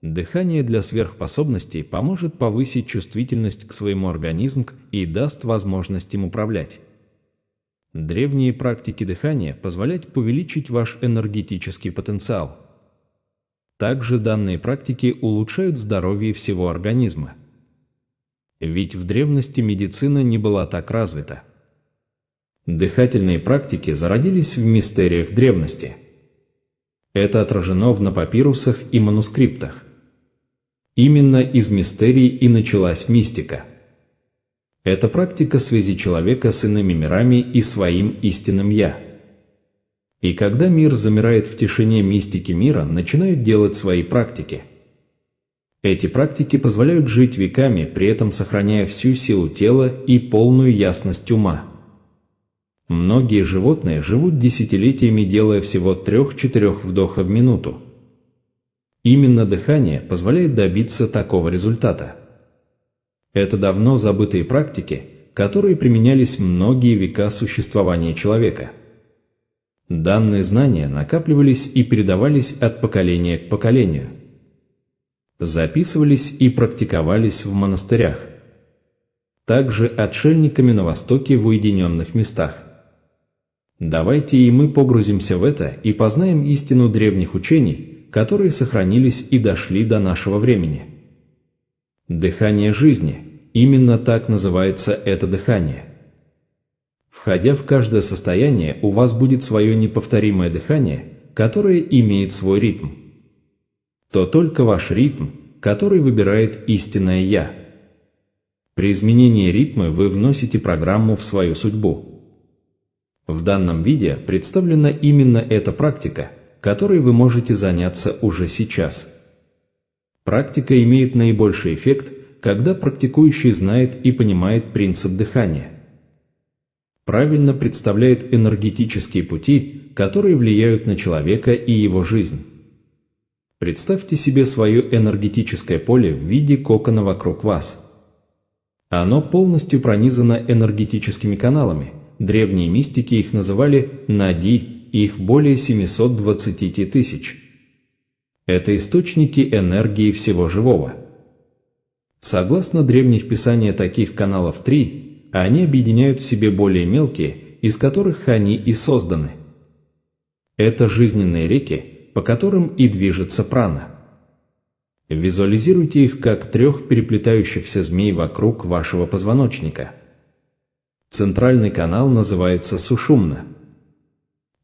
Дыхание для сверхспособностей поможет повысить чувствительность к своему организму и даст возможность им управлять. Древние практики дыхания позволяют увеличить ваш энергетический потенциал. Также данные практики улучшают здоровье всего организма. Ведь в древности медицина не была так развита. Дыхательные практики зародились в мистериях древности. Это отражено на папирусах и манускриптах. Именно из мистерий и началась мистика. Это практика связи человека с иными мирами и своим истинным «я». И когда мир замирает в тишине, мистики мира начинают делать свои практики. Эти практики позволяют жить веками, при этом сохраняя всю силу тела и полную ясность ума. Многие животные живут десятилетиями, делая всего 3-4 вдоха в минуту. Именно дыхание позволяет добиться такого результата. Это давно забытые практики, которые применялись многие века существования человека. Данные знания накапливались и передавались от поколения к поколению. Записывались и практиковались в монастырях. Также отшельниками на Востоке в уединенных местах. Давайте и мы погрузимся в это и познаем истину древних учений, которые сохранились и дошли до нашего времени. Дыхание жизни – именно так называется это дыхание. Входя в каждое состояние, у вас будет свое неповторимое дыхание, которое имеет свой ритм. То только ваш ритм, который выбирает истинное «Я». При изменении ритма вы вносите программу в свою судьбу. В данном видео представлена именно эта практика, которой вы можете заняться уже сейчас. Практика имеет наибольший эффект, когда практикующий знает и понимает принцип дыхания. Правильно представляет энергетические пути, которые влияют на человека и его жизнь. Представьте себе свое энергетическое поле в виде кокона вокруг вас. Оно полностью пронизано энергетическими каналами. Древние мистики их называли нади, их более 720 тысяч. Это источники энергии всего живого. Согласно древних писаниям, таких каналов 3, они объединяют в себе более мелкие, из которых они и созданы. Это жизненные реки, по которым и движется прана. Визуализируйте их как 3 переплетающихся змей вокруг вашего позвоночника. Центральный канал называется Сушумна.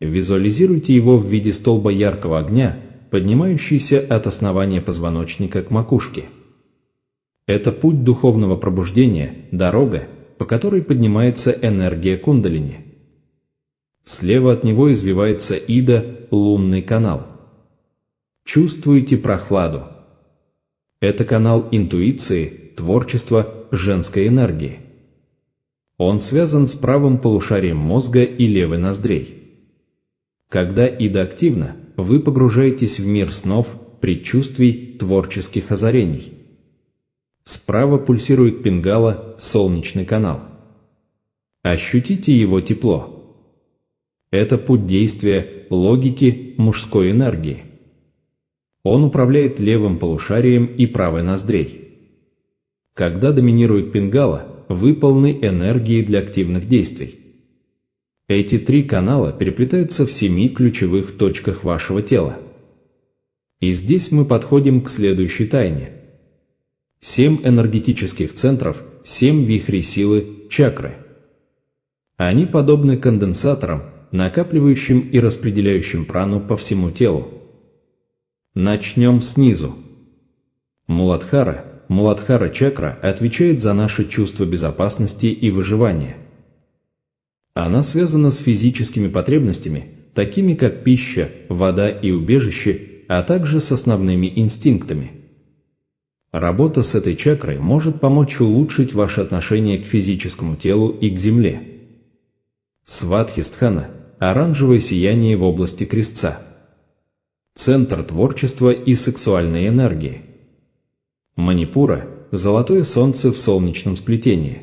Визуализируйте его в виде столба яркого огня, поднимающийся от основания позвоночника к макушке. Это путь духовного пробуждения, дорога, по которой поднимается энергия кундалини. Слева от него извивается Ида, лунный канал. Чувствуете прохладу? Это канал интуиции, творчества, женской энергии. Он связан с правым полушарием мозга и левой ноздрей. Когда Ида активна, вы погружаетесь в мир снов, предчувствий, творческих озарений. Справа пульсирует Пингала, солнечный канал. Ощутите его тепло. Это путь действия, логики, мужской энергии. Он управляет левым полушарием и правой ноздрей. Когда доминирует Пингала, вы полны энергии для активных действий. Эти 3 канала переплетаются в 7 ключевых точках вашего тела. И здесь мы подходим к следующей тайне. 7 энергетических центров, 7 вихрей силы, чакры. Они подобны конденсаторам, накапливающим и распределяющим прану по всему телу. Начнем снизу. Муладхара. Муладхара чакра отвечает за наше чувство безопасности и выживания. Она связана с физическими потребностями, такими как пища, вода и убежище, а также с основными инстинктами. Работа с этой чакрой может помочь улучшить ваше отношение к физическому телу и к земле. Свадхистхана – оранжевое сияние в области крестца. Центр творчества и сексуальной энергии. Манипура – золотое солнце в солнечном сплетении.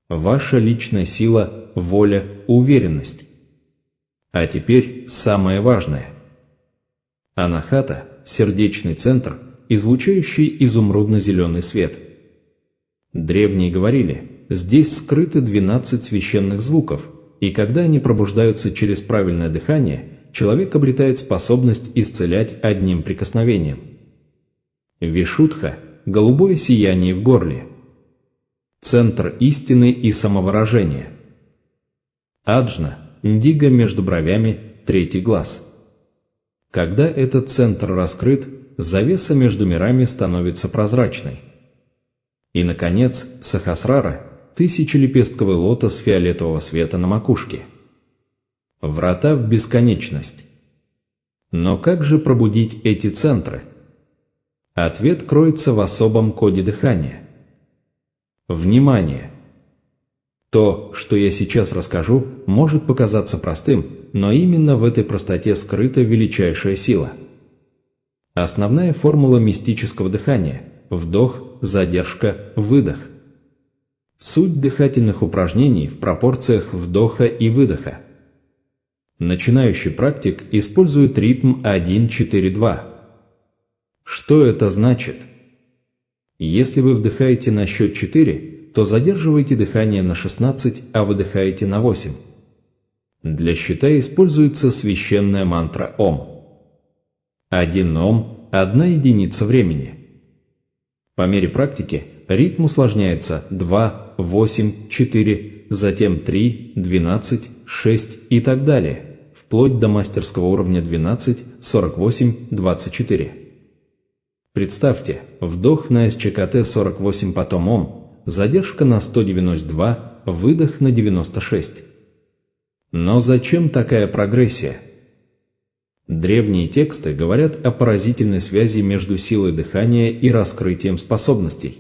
Ваша личная сила, воля, уверенность. А теперь самое важное. Анахата – сердечный центр, излучающий изумрудно-зеленый свет. Древние говорили, здесь скрыты 12 священных звуков, и когда они пробуждаются через правильное дыхание, человек обретает способность исцелять одним прикосновением. Вишудха – голубое сияние в горле. Центр истины и самовыражения. Аджна – индиго между бровями, третий глаз. Когда этот центр раскрыт, завеса между мирами становится прозрачной. И, наконец, Сахасрара – тысячелепестковый лотос фиолетового света на макушке. Врата в бесконечность. Но как же пробудить эти центры? Ответ кроется в особом коде дыхания. Внимание! То, что я сейчас расскажу, может показаться простым, но именно в этой простоте скрыта величайшая сила. Основная формула мистического дыхания – вдох, задержка, выдох. Суть дыхательных упражнений в пропорциях вдоха и выдоха. Начинающий практик использует ритм 1-4-2. Что это значит? Если вы вдыхаете на счет 4, то задерживаете дыхание на 16, а выдыхаете на 8. Для счета используется священная мантра Ом. 1 Ом – 1 единица времени. По мере практики ритм усложняется 2, 8, 4, затем 3, 12, 6 и так далее, вплоть до мастерского уровня 12, 48, 24. Представьте, вдох на СЧКТ 48, потом Ом, задержка на 192, выдох на 96. Но зачем такая прогрессия? Древние тексты говорят о поразительной связи между силой дыхания и раскрытием способностей.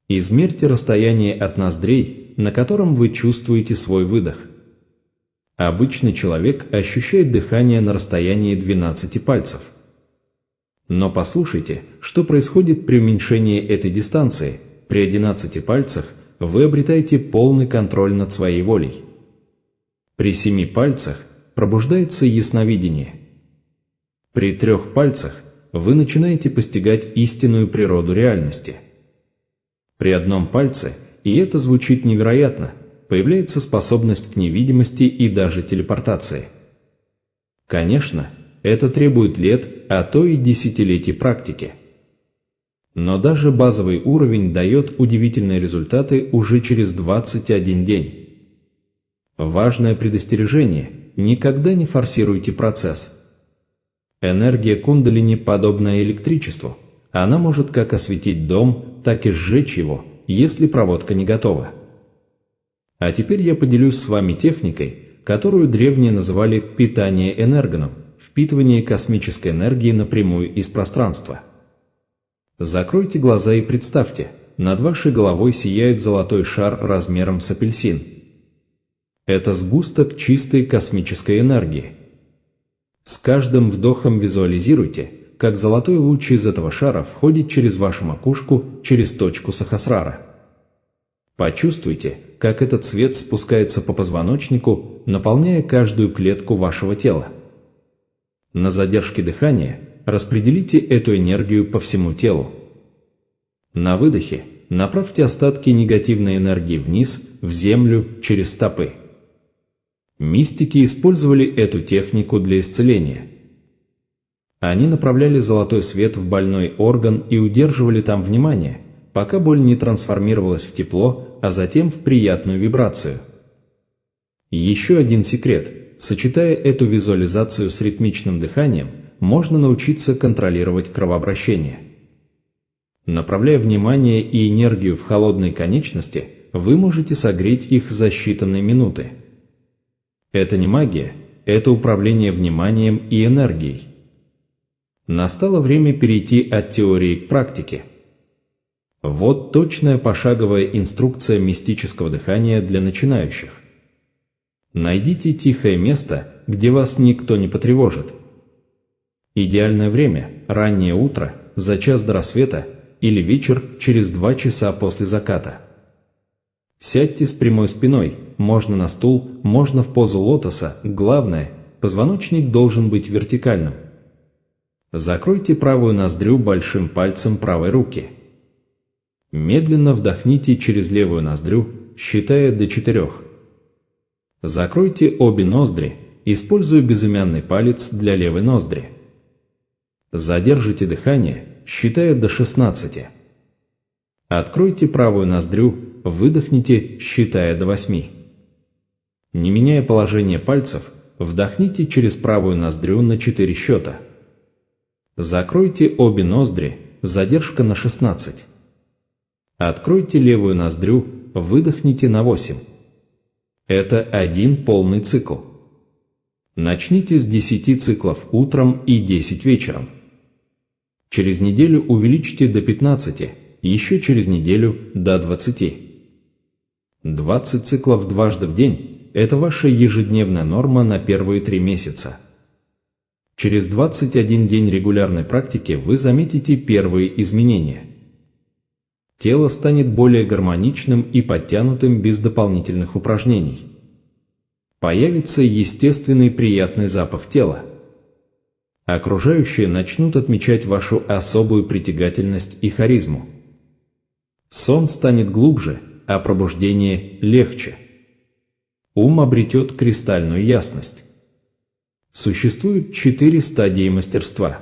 Измерьте расстояние от ноздрей, на котором вы чувствуете свой выдох. Обычный человек ощущает дыхание на расстоянии 12 пальцев. Но послушайте, что происходит при уменьшении этой дистанции. При 11 пальцах вы обретаете полный контроль над своей волей. При 7 пальцах пробуждается ясновидение. При 3 пальцах вы начинаете постигать истинную природу реальности. При 1 пальце, и это звучит невероятно, появляется способность к невидимости и даже телепортации. Конечно, это требует лет, а то и десятилетий практики. Но даже базовый уровень дает удивительные результаты уже через 21 день. Важное предостережение – никогда не форсируйте процесс. Энергия кундалини подобна электричеству. Она может как осветить дом, так и сжечь его, если проводка не готова. А теперь я поделюсь с вами техникой, которую древние называли питание энергоном, впитывание космической энергии напрямую из пространства. Закройте глаза и представьте, над вашей головой сияет золотой шар размером с апельсин. Это сгусток чистой космической энергии. С каждым вдохом визуализируйте, как золотой луч из этого шара входит через вашу макушку, через точку Сахасрара. Почувствуйте, как этот свет спускается по позвоночнику, наполняя каждую клетку вашего тела. На задержке дыхания распределите эту энергию по всему телу. На выдохе направьте остатки негативной энергии вниз, в землю, через стопы. Мистики использовали эту технику для исцеления. Они направляли золотой свет в больной орган и удерживали там внимание, пока боль не трансформировалась в тепло, а затем в приятную вибрацию. Еще один секрет: сочетая эту визуализацию с ритмичным дыханием, можно научиться контролировать кровообращение. Направляя внимание и энергию в холодные конечности, вы можете согреть их за считанные минуты. Это не магия, это управление вниманием и энергией. Настало время перейти от теории к практике. Вот точная пошаговая инструкция мистического дыхания для начинающих. Найдите тихое место, где вас никто не потревожит. Идеальное время – раннее утро, за час до рассвета, или вечер через 2 часа после заката. Сядьте с прямой спиной, можно на стул, можно в позу лотоса, главное – позвоночник должен быть вертикальным. Закройте правую ноздрю большим пальцем правой руки. Медленно вдохните через левую ноздрю, считая до 4. Закройте обе ноздри, используя безымянный палец для левой ноздри. Задержите дыхание, считая до 16. Откройте правую ноздрю, выдохните, считая до 8. Не меняя положение пальцев, вдохните через правую ноздрю на 4 счета. Закройте обе ноздри, задержка на 16. Откройте левую ноздрю, выдохните на 8. Это один полный цикл. Начните с 10 циклов утром и 10 вечером. Через неделю увеличьте до 15, еще через неделю до 20. 20 циклов дважды в день – это ваша ежедневная норма на первые 3 месяца. Через 21 день регулярной практики вы заметите первые изменения. Тело станет более гармоничным и подтянутым без дополнительных упражнений. Появится естественный приятный запах тела. Окружающие начнут отмечать вашу особую притягательность и харизму. Сон станет глубже, а пробуждение легче. Ум обретет кристальную ясность. Существует 4 стадии мастерства.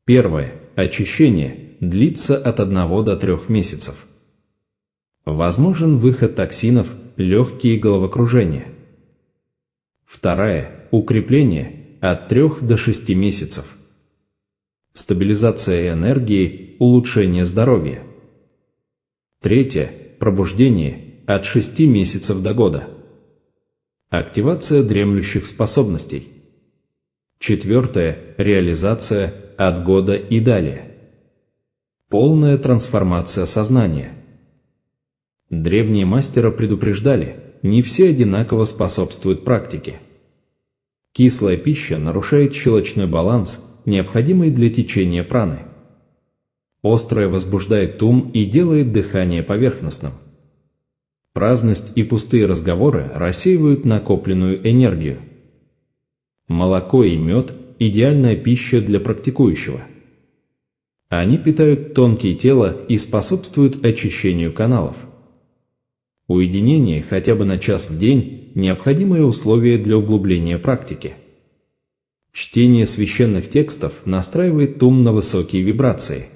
Первое – очищение, длится от 1 до 3 месяцев. Возможен выход токсинов, легкие головокружения. Второе – укрепление, от 3 до 6 месяцев. Стабилизация энергии, улучшение здоровья. Третье – пробуждение, от 6 месяцев до года. Активация дремлющих способностей. Четвертое – реализация, от года и далее. Полная трансформация сознания. Древние мастера предупреждали, не все одинаково способствуют практике. Кислая пища нарушает щелочной баланс, необходимый для течения праны. Острое возбуждает ум и делает дыхание поверхностным. Праздность и пустые разговоры рассеивают накопленную энергию. Молоко и мед – идеальная пища для практикующего. Они питают тонкие тела и способствуют очищению каналов. Уединение хотя бы на час в день – необходимое условие для углубления практики. Чтение священных текстов настраивает ум на высокие вибрации.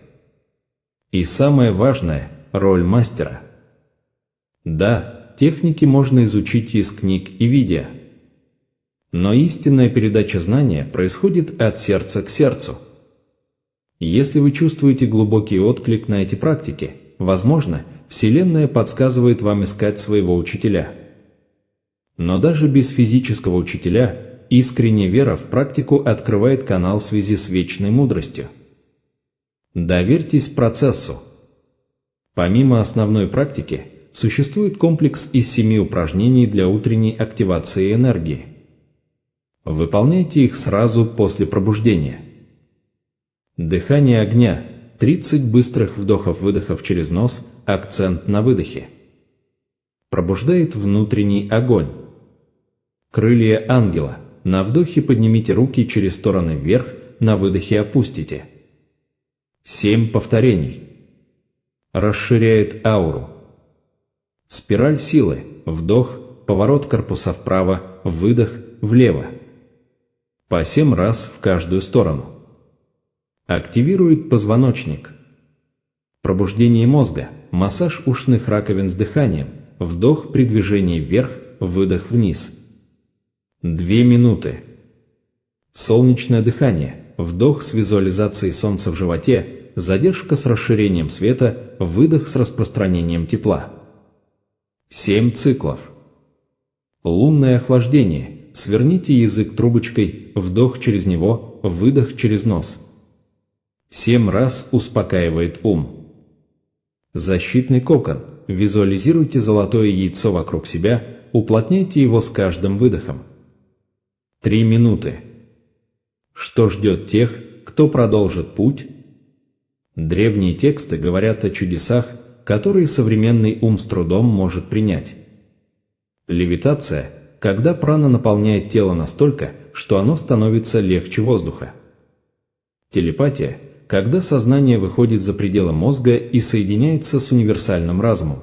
И самое важное – роль мастера. Да, техники можно изучить из книг и видео. Но истинная передача знания происходит от сердца к сердцу. Если вы чувствуете глубокий отклик на эти практики, возможно, Вселенная подсказывает вам искать своего учителя. Но даже без физического учителя, искренняя вера в практику открывает канал связи с вечной мудростью. Доверьтесь процессу. Помимо основной практики, существует комплекс из 7 упражнений для утренней активации энергии. Выполняйте их сразу после пробуждения. Дыхание огня. 30 быстрых вдохов-выдохов через нос, акцент на выдохе. Пробуждает внутренний огонь. Крылья ангела. На вдохе поднимите руки через стороны вверх, на выдохе опустите. 7 повторений. Расширяет ауру. Спираль силы. Вдох, поворот корпуса вправо, выдох, влево. По 7 раз в каждую сторону. Активирует позвоночник. Пробуждение мозга. Массаж ушных раковин с дыханием. Вдох при движении вверх, выдох вниз. 2 минуты. Солнечное дыхание. Вдох с визуализацией солнца в животе. Задержка с расширением света. Выдох с распространением тепла. 7 циклов. Лунное охлаждение. Сверните язык трубочкой. Вдох через него, выдох через нос. 7 раз успокаивает ум. Защитный кокон. Визуализируйте золотое яйцо вокруг себя, уплотняйте его с каждым выдохом. 3 минуты. Что ждет тех, кто продолжит путь? Древние тексты говорят о чудесах, которые современный ум с трудом может принять. Левитация, когда прана наполняет тело настолько, что оно становится легче воздуха. Телепатия – когда сознание выходит за пределы мозга и соединяется с универсальным разумом.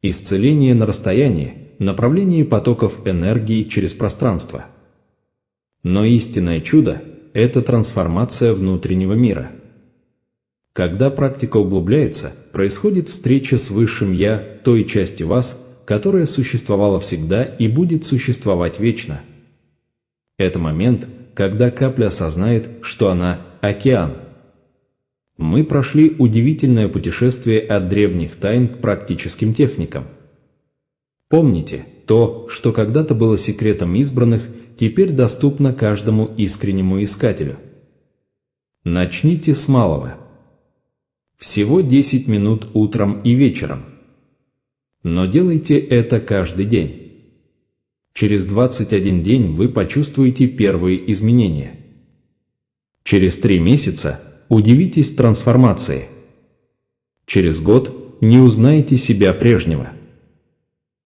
Исцеление на расстоянии – направление потоков энергии через пространство. Но истинное чудо – это трансформация внутреннего мира. Когда практика углубляется, происходит встреча с Высшим Я, той части вас, которая существовала всегда и будет существовать вечно. Это момент, когда капля осознает, что она – океан. Мы прошли удивительное путешествие от древних тайн к практическим техникам. Помните, то, что когда-то было секретом избранных, теперь доступно каждому искреннему искателю. Начните с малого. Всего 10 минут утром и вечером. Но делайте это каждый день. Через 21 день вы почувствуете первые изменения. Через 3 месяца удивитесь трансформации. Через год не узнаете себя прежнего.